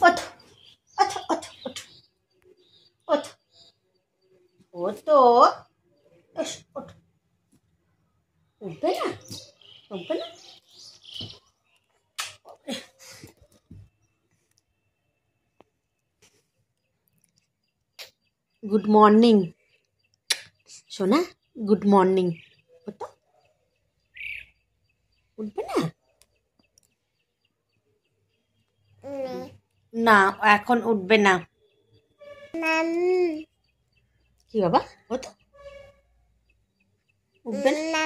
ওঠ ওঠ ওঠ ওঠ ওঠ ও তো ওঠ, উঠবে না উঠবে না। গুড মর্নিং সোনা, গুড মর্নিং। ওটা উঠবে না, না এখন উঠবে না। কি বাবা, ওটা উঠবে না।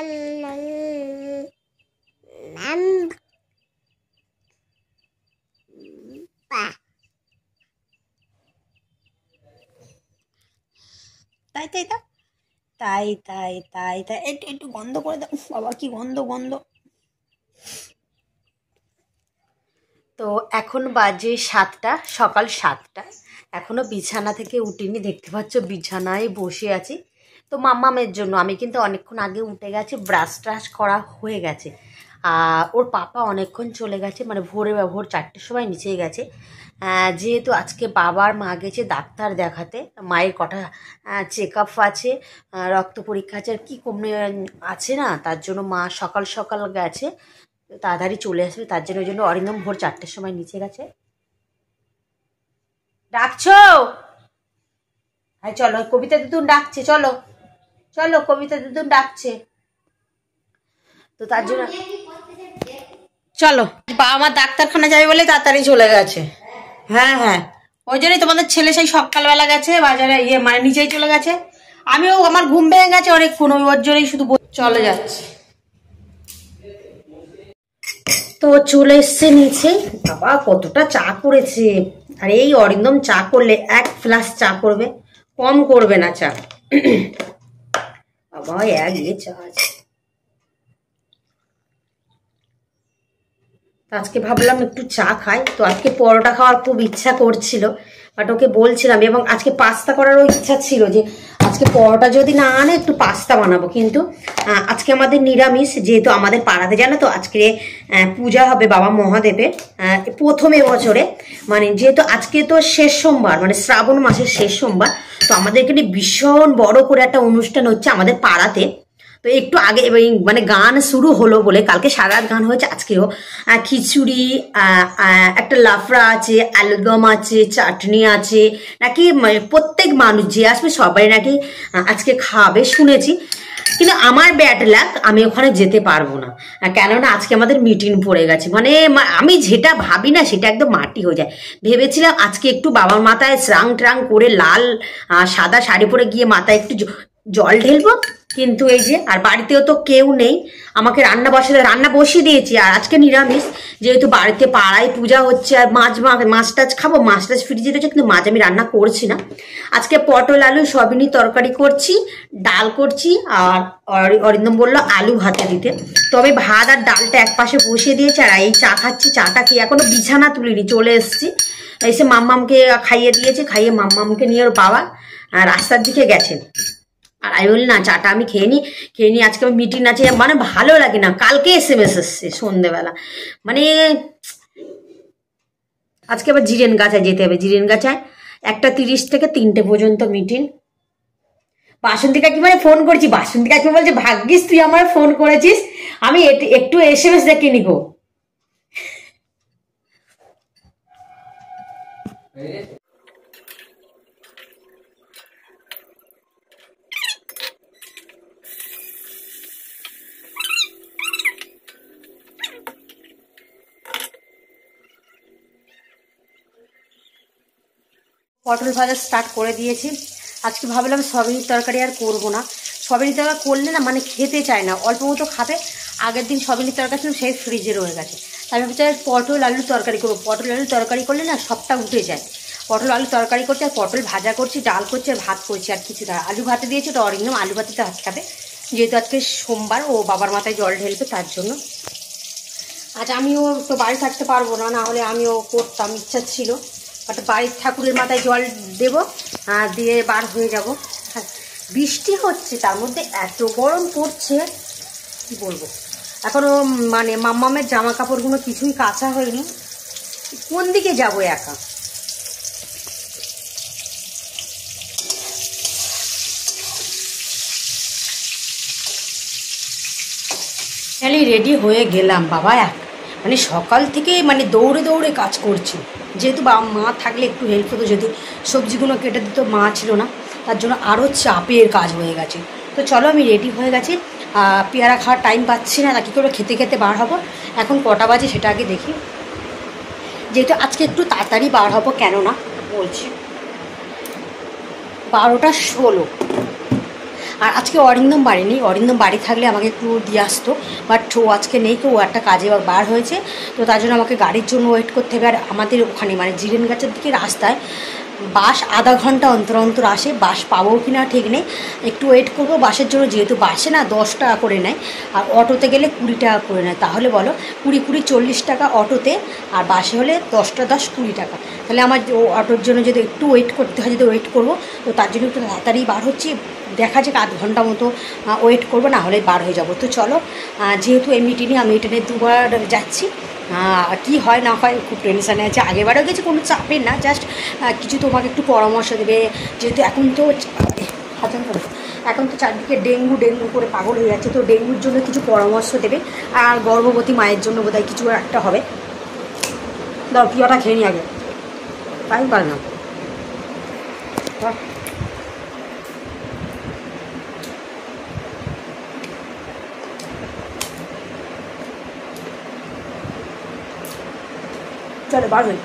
তাই তাই তাই তাই তাই তাই তাই একটু একটু গন্ধ করে দাও বাবা, কি গন্ধ গন্ধ। তো এখন বাজে 7টা, সকাল 7টা, এখনো বিছানা থেকে উঠিনি। দেখতে পাচ্ছ বিছানায় বসে আছি। তো মাম্মামের জন্য আমি কিন্তু অনেকক্ষণ আগে উঠে গেছি, ব্রাশ ট্রাশ করা হয়ে গেছে। ওর পাপা অনেকক্ষণ চলে গেছে, মানে ভোর 4টের সময় নিচে গেছে। যেহেতু আজকে বাবার মা গেছে ডাক্তার দেখাতে, মায়ের কটা চেক আপ আছে, রক্ত পরীক্ষা আছে, আর কী কমে আছে না, তার জন্য মা সকাল সকাল গেছে, তাড়াতাড়ি চলে আসবে, তার জন্য ওই জন্য অরিন্দম ভোর 4টের সময় নিচে গেছে। ডাকছো? হ্যাঁ চলো, কবিতা দিদুন ডাকছে, চলো চলো, কবিতা দিদুন ডাকছে। তো তার জন্য চলো, বাবা মা ডাক্তারখানা যাবে বলে তাড়াতাড়ি চলে গেছে। হ্যাঁ হ্যাঁ, ওই জন্যই তোমাদের ছেলে সেই সকালবেলা গেছে বাজারে, মানে নিচেই চলে গেছে। আমিও আমার ঘুম ভেঙে গেছে অনেকক্ষণ, ওর জন্যই শুধু চলে যাচ্ছে। তো চলে এসছে নিচে। বাবা কতটা চা করেছে, আর এই অরিন্দম চা করলে 1 ফ্লাস চা করবে, কম করবে না চা। বাবা চা আছে। আজকে ভাবলাম একটু চা খাই, তো আজকে পরোটা খাওয়ার খুব ইচ্ছা করছিল, বাট ওকে বলছিলাম, এবং আজকে পাস্তা করারও ইচ্ছা ছিল যে আজকে পরোটা যদি না আনে একটু পাস্তা বানাবো, কিন্তু আজকে আমাদের নিরামিষ, যেহেতু আমাদের পাড়াতে জানো তো আজকে পূজা হবে বাবা মহাদেবের প্রথম বছরে, মানে যেহেতু আজকে তো শেষ সোমবার, মানে শ্রাবণ মাসের শেষ সোমবার, তো আমাদের এখানে ভীষণ বড় করে একটা অনুষ্ঠান হচ্ছে আমাদের পাড়াতে। তো একটু আগে মানে গান শুরু হলো বলে, কালকে সারা রাত গান হয়েছে, আজকেও খিচুড়ি, একটা লাফড়া আছে, আলুদম আছে, চাটনি আছে, নাকি প্রত্যেক মানুষ যে আসবে সবাই নাকি আজকে খাবে শুনেছি। কিন্তু আমার ব্যাড লাক, আমি ওখানে যেতে পারবো না, কেননা আজকে আমাদের মিটিং পড়ে গেছে। মানে আমি যেটা ভাবি না সেটা একদম মাটি হয়ে যায়। ভেবেছিলাম আজকে একটু বাবার মাথায় স্নান ট্রাং করে লাল সাদা শাড়ি পরে গিয়ে মাথায় একটু জল ঢেলবো, কিন্তু এই যে আর বাড়িতেও তো কেউ নেই, আমাকে রান্না বসিয়ে দিয়েছি। আর আজকে নিরামিষ, যেহেতু বাড়িতে পাড়ায় পূজা হচ্ছে, আর মাছ টাছ খাবো, মাছ টাছ ফ্রিজে রয়েছে, কিন্তু মাছ আমি রান্না করছি না। আজকে পটল আলু সয়াবিনই তরকারি করছি, ডাল করছি, আর অরিন্দম বললো আলু ভাতে দিতে। তবে ভাত আর ডালটা এক পাশে বসিয়ে দিয়েছি, আর এই চা খাচ্ছি। চাটা খেয়ে এখনো বিছানা তুলিনি, চলে এসছি, এসে মাম্মামকে খাইয়ে দিয়েছে, খাইয়ে মাম্মামকে নিয়ে ওর বাবা রাস্তার দিকে গেছেন। আর আমি বলি না চাটা আমি খেয়ে নি, আজকে আমার মিটিং আছে, মানে ভালো লাগে না। কালকে SMS এসছে সন্ধ্যেবেলা, মানে আজকে আবার জিরেন গাছায় যেতে হবে। জিরেন গাছায় 1:30 থেকে 3টে পর্যন্ত মিটিং। বাসন্তী কাকিমারে ফোন করছি, বাসন্তী কাকিমা বলছে ভাগ্যিস তুই আমার ফোন করেছিস, আমি একটু SMS দেখে নিবো। পটল ভাজা স্টার্ট করে দিয়েছি। আজকে ভাবলাম সয়াবিনের তরকারি আর করবো না, সয়াবিনের তরকারি করলে না মানে খেতে চায় না, অল্প মতো খাবে। আগের দিন সয়াবিনের তরকারি ছিল, সেই ফ্রিজে রয়ে গেছে। আমি ভাবছি পটল আলু তরকারি করবো, পটল আলু তরকারি করলে না সবটা উঠে যায়। পটল আলু তরকারি করছি, আর পটল ভাজা করছি, ডাল করছি, আর ভাত করছি, আর কিছু না। আলু ভাতে দিয়েছি, তো অরিন্দম আলু ভাতে ভাত খাবে, যেহেতু আজকে সোমবার, ও বাবার মাথায় জল ঢেলবে তার জন্য। আচ্ছা আমিও তো বাড়ি থাকতে পারবো না, না হলে আমিও করতাম, ইচ্ছা ছিল, বাট বাড়ির ঠাকুরের মাথায় জল দেব, দিয়ে বার হয়ে যাব। বৃষ্টি হচ্ছে, তার মধ্যে এত গরম পড়ছে কি বলবো। এখনও মানে মাম্মামের জামা কাপড়গুলো কিছুই কাচা হয়নি, কোন দিকে যাবো একা। ফাইনালি রেডি হয়ে গেলাম বাবা। মানে সকাল থেকে মানে দৌড়ে দৌড়ে কাজ করছি, যেহেতু মা থাকলে একটু হেল্প হতো, যদি সবজিগুলো কেটে দিত, মা ছিল না, তার জন্য আরও চাপের কাজ হয়ে গেছে। তো চলো আমি রেডি হয়ে গেছি, পেয়ারা খাওয়ার টাইম পাচ্ছি না, তা কী করে খেতে খেতে বার হবো। এখন কটা বাজে সেটা আগে দেখি, যেহেতু আজকে একটু তাড়াতাড়ি বার হবো, কেননা বলছি 12:16। আর আজকে অরিন্দম বাড়ি নেই, অরিন্দম বাড়ি থাকলে আমাকে একটু দিয়ে আসতো, বাট ও আজকে নেই, তো ও একটা কাজে বার হয়েছে, তো তার জন্য আমাকে গাড়ির জন্য ওয়েট করতে হবে। আর আমাদের ওখানে মানে জিরেন গাছের দিকে রাস্তায় বাস আধা ঘন্টা অন্তর অন্তর আসে, বাস পাবো কি না ঠিক নেই, একটু ওয়েট করবো বাসের জন্য, যেহেতু বাসে না 10 টাকা করে নেয়, আর অটোতে গেলে 20 টাকা করে নেয়। তাহলে বলো 20 40 টাকা অটোতে, আর বাসে হলে 10টা 10 20 টাকা। তাহলে আমার অটোর জন্য যদি একটু ওয়েট করতে হয়, যদি ওয়েট করবো, তো তার জন্য একটু তাড়াতাড়ি বার হচ্ছি। দেখা যাক আধ ঘন্টা মতো ওয়েট করবো, না হলে বার হয়ে যাবো। তো চলো, যেহেতু এই মিটিংয়ে আমি ট্রেনে 2বার যাচ্ছি, কী হয় না হয় খুব টেনশানে আছে। আগেবারও গেছি, কোনো চাপের না, জাস্ট কিছু তোমাকে একটু পরামর্শ দেবে, যেহেতু এখন তো চারদিকে ডেঙ্গু ডেঙ্গু করে পাগল হয়ে যাচ্ছে, তো ডেঙ্গুর জন্য কিছু পরামর্শ দেবে। আর গর্ভবতী মায়ের জন্য বোধহয় কিছু একটা হবে। দাও পিয়াটা খেয়ে নি আগে, তাই পার না। চলো বার হই।